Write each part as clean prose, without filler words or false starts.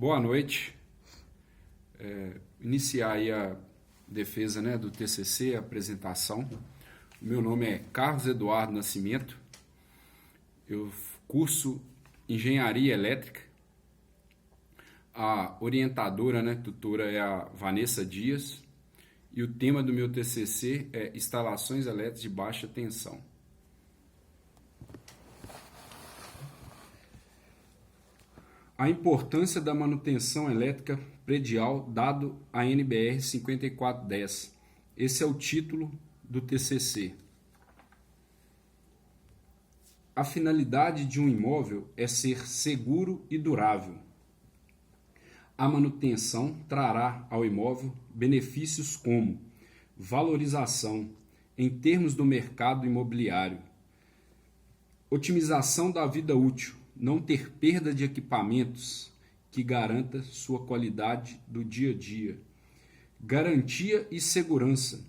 Boa noite. Iniciar aí a defesa, do TCC, a apresentação. O meu nome é Carlos Eduardo Nascimento. Eu curso Engenharia Elétrica. A orientadora, tutora é a Vanessa Dias. E o tema do meu TCC é Instalações Elétricas de Baixa Tensão. A importância da manutenção elétrica predial dado a NBR 5410. Esse é o título do TCC. A finalidade de um imóvel é ser seguro e durável. A manutenção trará ao imóvel benefícios como valorização em termos do mercado imobiliário, otimização da vida útil, não ter perda de equipamentos que garanta sua qualidade do dia a dia, garantia e segurança,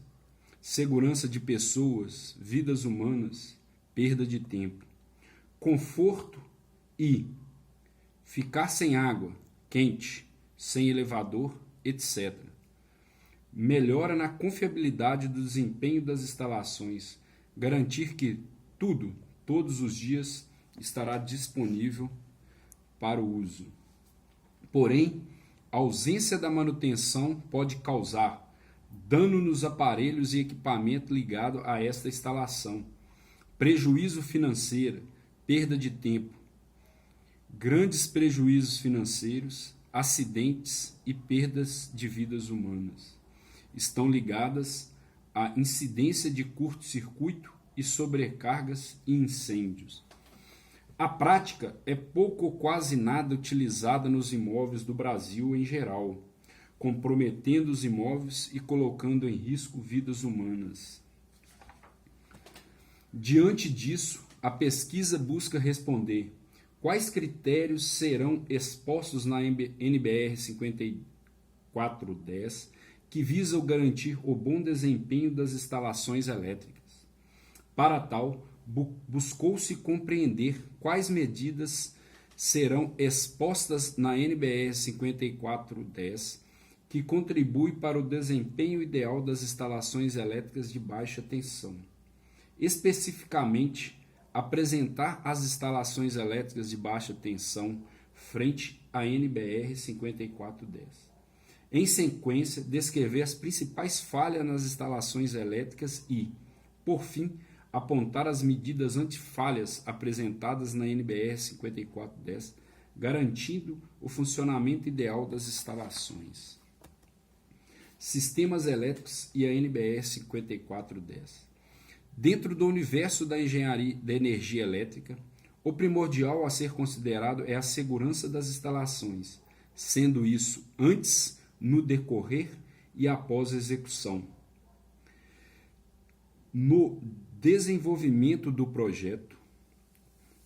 segurança de pessoas, vidas humanas, perda de tempo, conforto e ficar sem água quente, sem elevador, etc. Melhora na confiabilidade do desempenho das instalações, garantir que todos os dias, estará disponível para o uso. Porém, a ausência da manutenção pode causar dano nos aparelhos e equipamento ligado a esta instalação, prejuízo financeiro, perda de tempo, grandes prejuízos financeiros, acidentes e perdas de vidas humanas. Estão ligadas à incidência de curto-circuito e sobrecargas e incêndios. A prática é pouco ou quase nada utilizada nos imóveis do Brasil em geral, comprometendo os imóveis e colocando em risco vidas humanas. Diante disso, a pesquisa busca responder quais critérios serão expostos na NBR 5410 que visam garantir o bom desempenho das instalações elétricas. Para tal, buscou-se compreender quais medidas serão expostas na NBR 5410 que contribuem para o desempenho ideal das instalações elétricas de baixa tensão. Especificamente, apresentar as instalações elétricas de baixa tensão frente à NBR 5410. Em sequência, descrever as principais falhas nas instalações elétricas e, por fim, apontar as medidas antifalhas apresentadas na NBR 5410, garantindo o funcionamento ideal das instalações. Sistemas elétricos e a NBR 5410. Dentro do universo da engenharia da energia elétrica, o primordial a ser considerado é a segurança das instalações, sendo isso antes, no decorrer e após a execução. No desenvolvimento do projeto,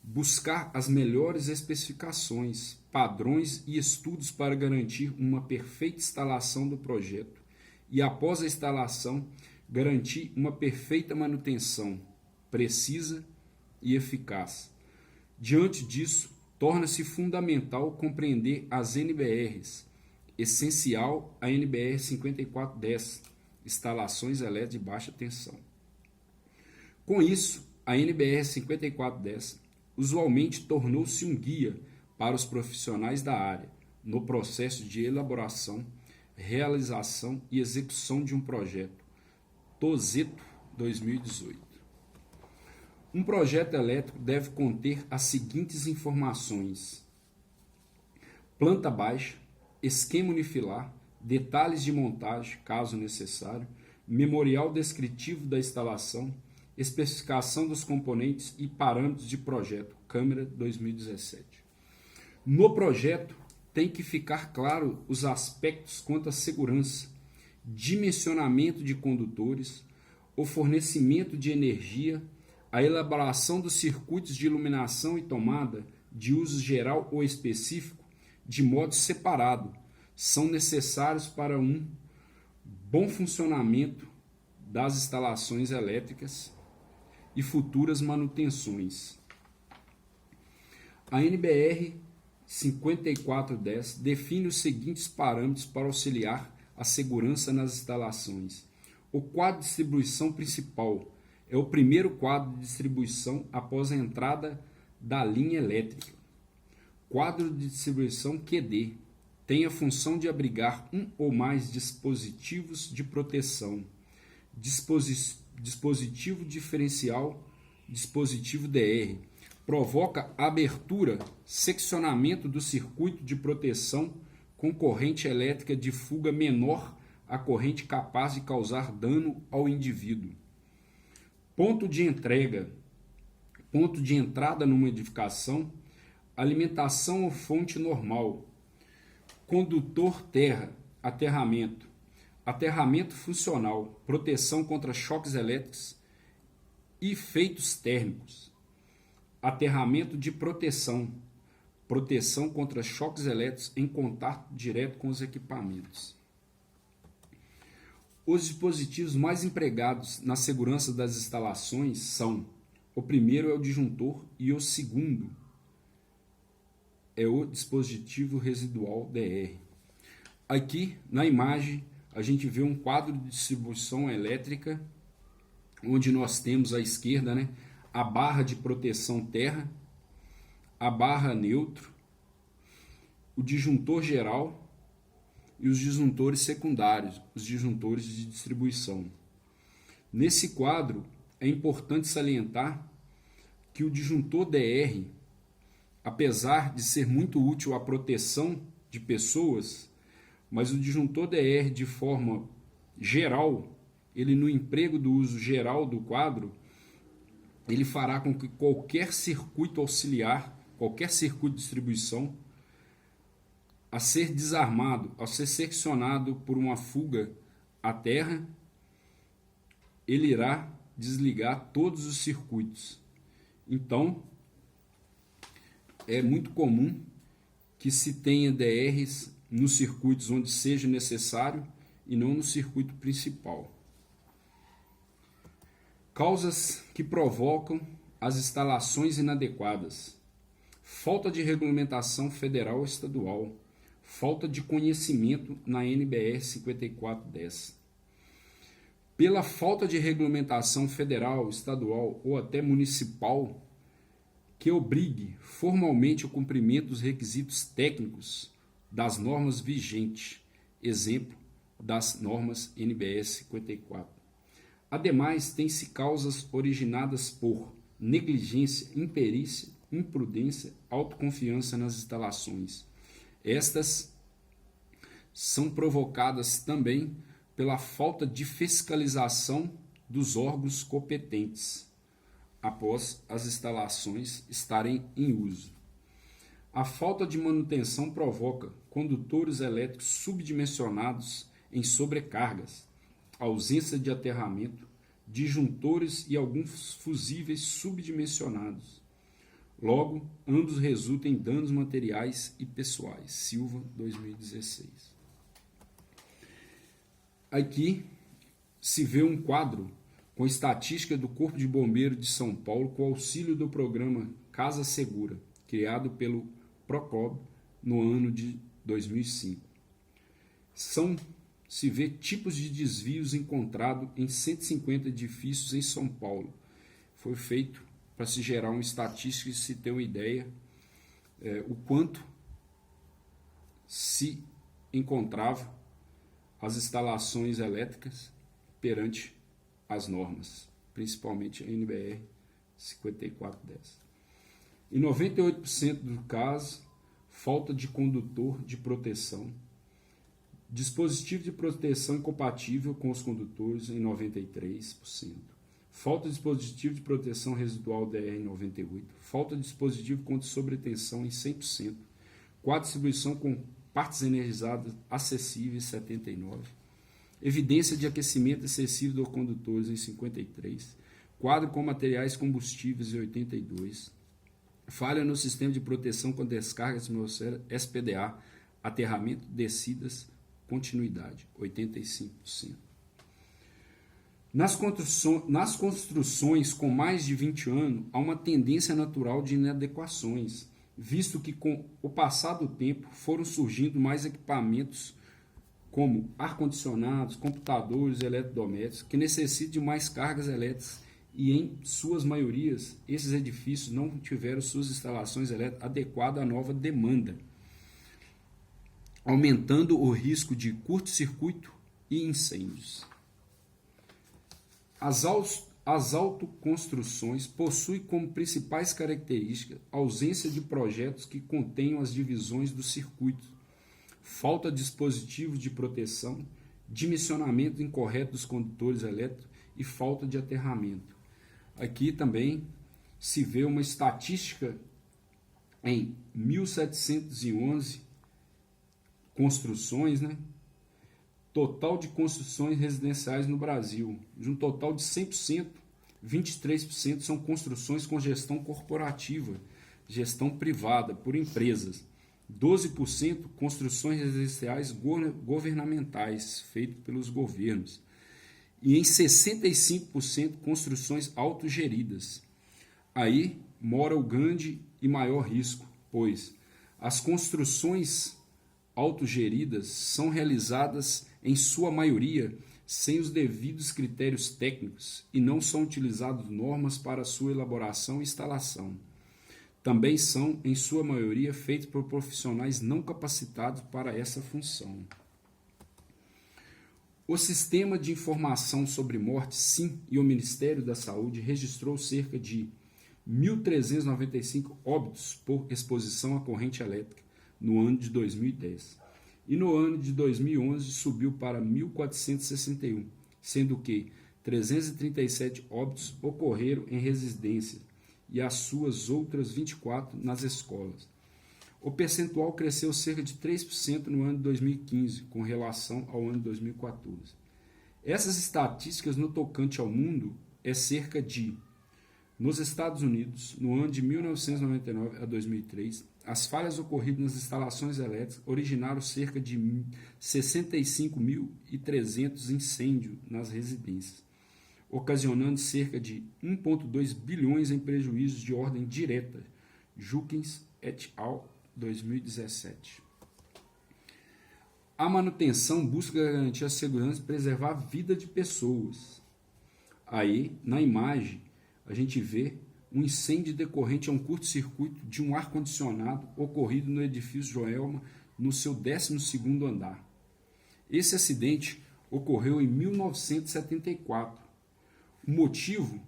buscar as melhores especificações, padrões e estudos para garantir uma perfeita instalação do projeto e, após a instalação, garantir uma perfeita manutenção, precisa e eficaz. Diante disso, torna-se fundamental compreender as NBRs, essencial a NBR 5410, instalações elétricas de baixa tensão. Com isso, a NBR 5410 usualmente tornou-se um guia para os profissionais da área no processo de elaboração, realização e execução de um projeto. Tozeto 2018. Um projeto elétrico deve conter as seguintes informações: planta baixa, esquema unifilar, detalhes de montagem, caso necessário, memorial descritivo da instalação, especificação dos componentes e parâmetros de projeto, Câmara 2017. No projeto, tem que ficar claro os aspectos quanto à segurança, dimensionamento de condutores, o fornecimento de energia, a elaboração dos circuitos de iluminação e tomada de uso geral ou específico, de modo separado, são necessários para um bom funcionamento das instalações elétricas e futuras manutenções. A NBR 5410 define os seguintes parâmetros para auxiliar a segurança nas instalações. O quadro de distribuição principal é o primeiro quadro de distribuição após a entrada da linha elétrica. Quadro de distribuição QD tem a função de abrigar um ou mais dispositivos de proteção. Dispositivo diferencial, dispositivo DR. Provoca abertura, seccionamento do circuito de proteção com corrente elétrica de fuga menor a corrente capaz de causar dano ao indivíduo. Ponto de entrega. Ponto de entrada numa edificação. Alimentação ou fonte normal. Condutor terra. Aterramento. Aterramento funcional. Proteção contra choques elétricos e efeitos térmicos. Aterramento de proteção. Proteção contra choques elétricos em contato direto com os equipamentos. Os dispositivos mais empregados na segurança das instalações são: o primeiro é o disjuntor e o segundo é o dispositivo residual DR. Aqui na imagem a gente vê um quadro de distribuição elétrica, onde nós temos à esquerda, né, a barra de proteção terra, a barra neutro, o disjuntor geral e os disjuntores secundários, os disjuntores de distribuição. Nesse quadro, é importante salientar que o disjuntor DR, apesar de ser muito útil à proteção de pessoas, mas o disjuntor DR, de forma geral, ele no emprego do uso geral do quadro, ele fará com que qualquer circuito auxiliar, qualquer circuito de distribuição, a ser desarmado, a ser seccionado por uma fuga à terra, ele irá desligar todos os circuitos. Então, é muito comum que se tenha DRs nos circuitos onde seja necessário e não no circuito principal. Causas que provocam as instalações inadequadas: falta de regulamentação federal ou estadual, falta de conhecimento na NBR 5410. Pela falta de regulamentação federal, estadual ou até municipal que obrigue formalmente o cumprimento dos requisitos técnicos das normas vigentes, exemplo das normas NBR 54. Ademais, tem-se causas originadas por negligência, imperícia, imprudência, autoconfiança nas instalações. Estas são provocadas também pela falta de fiscalização dos órgãos competentes após as instalações estarem em uso. A falta de manutenção provoca condutores elétricos subdimensionados em sobrecargas, ausência de aterramento, disjuntores e alguns fusíveis subdimensionados. Logo, ambos resultam em danos materiais e pessoais. Silva, 2016. Aqui se vê um quadro com estatística do Corpo de Bombeiros de São Paulo com auxílio do programa Casa Segura, criado pelo Procob no ano de 2005. Se vê tipos de desvios encontrados em 150 edifícios em São Paulo. Foi feito para se gerar uma estatística e se ter uma ideia o quanto se encontrava as instalações elétricas perante as normas, principalmente a NBR 5410. Em 98% do caso, falta de condutor de proteção. Dispositivo de proteção incompatível com os condutores em 93%. Falta de dispositivo de proteção residual DR em 98%. Falta de dispositivo contra sobretensão em 100%. Quadro de distribuição com partes energizadas acessíveis 79%. Evidência de aquecimento excessivo dos condutores em 53%. Quadro com materiais combustíveis em 82%. Falha no sistema de proteção com descarga de atmosfera SPDA, aterramento, descidas, continuidade, 85%. Nas construções com mais de 20 anos, há uma tendência natural de inadequações. visto que com o passar do tempo foram surgindo mais equipamentos como ar-condicionados, computadores, eletrodomésticos, que necessitam de mais cargas elétricas e, em suas maiorias, esses edifícios não tiveram suas instalações elétricas adequadas à nova demanda, aumentando o risco de curto-circuito e incêndios. As autoconstruções possuem como principais características a ausência de projetos que contenham as divisões do circuito, falta de dispositivos de proteção, dimensionamento incorreto dos condutores elétricos e falta de aterramento. Aqui também se vê uma estatística em 1711 construções, total de construções residenciais no Brasil. De um total de 100%, 23% são construções com gestão corporativa, gestão privada, por empresas. 12% construções residenciais governamentais, feitas pelos governos. E em 65% construções autogeridas. Aí mora o grande e maior risco, pois as construções autogeridas são realizadas, em sua maioria, sem os devidos critérios técnicos e não são utilizadas normas para sua elaboração e instalação. Também são, em sua maioria, feitos por profissionais não capacitados para essa função. O Sistema de Informação sobre Morte, SIM, e o Ministério da Saúde registrou cerca de 1.395 óbitos por exposição à corrente elétrica no ano de 2010. E no ano de 2011 subiu para 1.461, sendo que 337 óbitos ocorreram em residências e as suas outras 24 nas escolas. O percentual cresceu cerca de 3% no ano de 2015, com relação ao ano de 2014. Essas estatísticas no tocante ao mundo é cerca de, nos Estados Unidos, no ano de 1999 a 2003, as falhas ocorridas nas instalações elétricas originaram cerca de 65.300 incêndios nas residências, ocasionando cerca de 1,2 bilhões em prejuízos de ordem direta. Jukens et al. 2017. A manutenção busca garantir a segurança e preservar a vida de pessoas. Aí, na imagem, a gente vê um incêndio decorrente a um curto-circuito de um ar-condicionado ocorrido no edifício Joelma, no seu 12º andar. Esse acidente ocorreu em 1974. O motivo?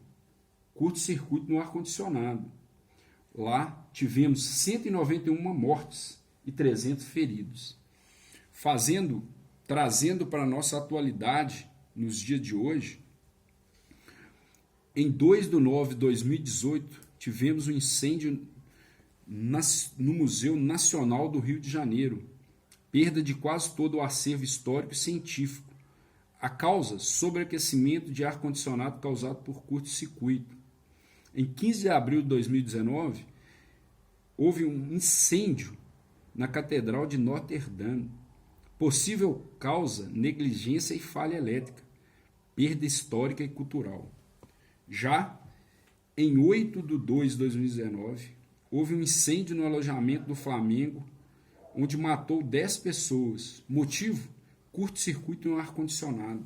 Curto-circuito no ar-condicionado. Lá tivemos 191 mortes e 300 feridos. Trazendo para a nossa atualidade, nos dias de hoje, em 2 de nove de 2018, tivemos um incêndio no Museu Nacional do Rio de Janeiro, perda de quase todo o acervo histórico e científico. A causa, sobreaquecimento de ar-condicionado causado por curto-circuito. Em 15 de abril de 2019, houve um incêndio na Catedral de Notre-Dame. Possível causa, negligência e falha elétrica, perda histórica e cultural. Já em 8 de 2 de 2019, houve um incêndio no alojamento do Flamengo, onde matou 10 pessoas. Motivo? Curto-circuito no ar-condicionado.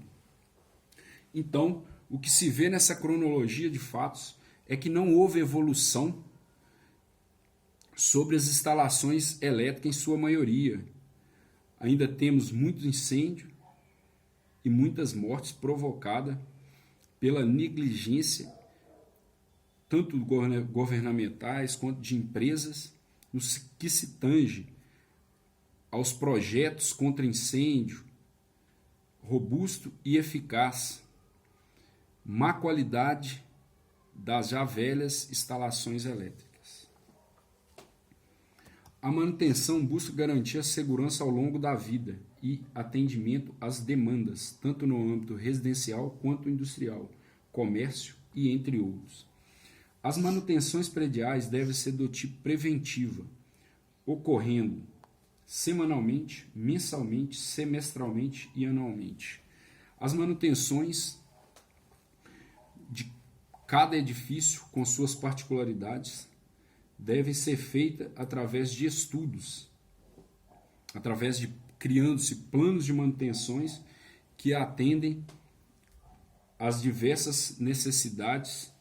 Então, o que se vê nessa cronologia de fatos é que não houve evolução sobre as instalações elétricas em sua maioria. Ainda temos muito incêndio e muitas mortes provocadas pela negligência, tanto governamentais quanto de empresas, no que se tange aos projetos contra incêndio, robusto e eficaz, má qualidade das já velhas instalações elétricas. A manutenção busca garantir a segurança ao longo da vida e atendimento às demandas, tanto no âmbito residencial quanto industrial, comércio e entre outros. As manutenções prediais devem ser do tipo preventiva, ocorrendo semanalmente, mensalmente, semestralmente e anualmente. As manutenções de cada edifício com suas particularidades deve ser feita através de estudos, através de criando-se planos de manutenções que atendem às diversas necessidades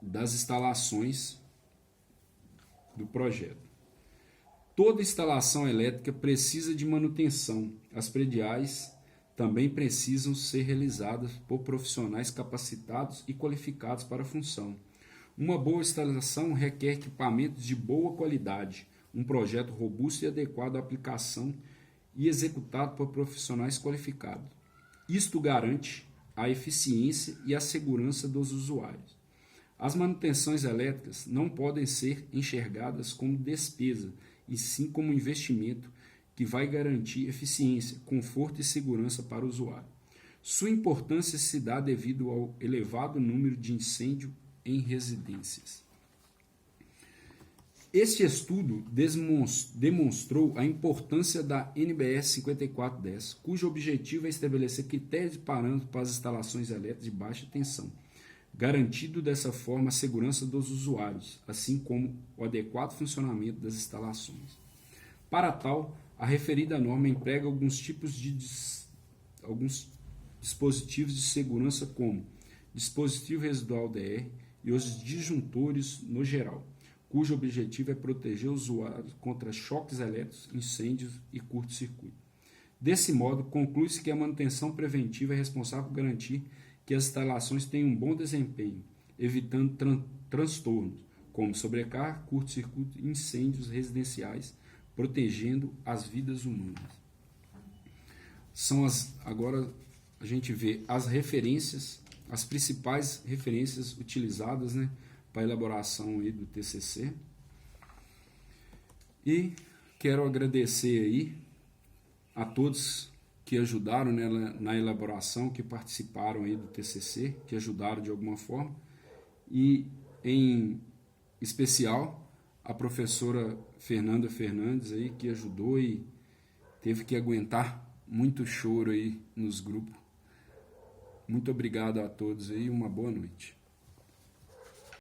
das instalações do projeto. Toda instalação elétrica precisa de manutenção. As prediais também precisam ser realizadas por profissionais capacitados e qualificados para a função. Uma boa instalação requer equipamentos de boa qualidade, um projeto robusto e adequado à aplicação e executado por profissionais qualificados. Isto garante a eficiência e a segurança dos usuários. As manutenções elétricas não podem ser enxergadas como despesa, e sim como investimento que vai garantir eficiência, conforto e segurança para o usuário. Sua importância se dá devido ao elevado número de incêndios em residências. Este estudo demonstrou a importância da NBS 5410, cujo objetivo é estabelecer critérios e parâmetros para as instalações elétricas de baixa tensão, garantindo dessa forma a segurança dos usuários, assim como o adequado funcionamento das instalações. Para tal, a referida norma emprega alguns dispositivos de segurança como dispositivo residual DR e os disjuntores no geral, cujo objetivo é proteger os usuários contra choques elétricos, incêndios e curto-circuito. Desse modo, conclui-se que a manutenção preventiva é responsável por garantir que as instalações tenham um bom desempenho, evitando transtornos, como sobrecarga, curto-circuito e incêndios residenciais, protegendo as vidas humanas. Agora a gente vê as referências, as principais referências utilizadas, para a elaboração aí do TCC. E quero agradecer aí a todos que ajudaram na elaboração, que participaram aí do TCC, que ajudaram de alguma forma, e em especial a professora Fernanda Fernandes aí, que ajudou e teve que aguentar muito choro aí nos grupos. Muito obrigado a todos aí, uma boa noite.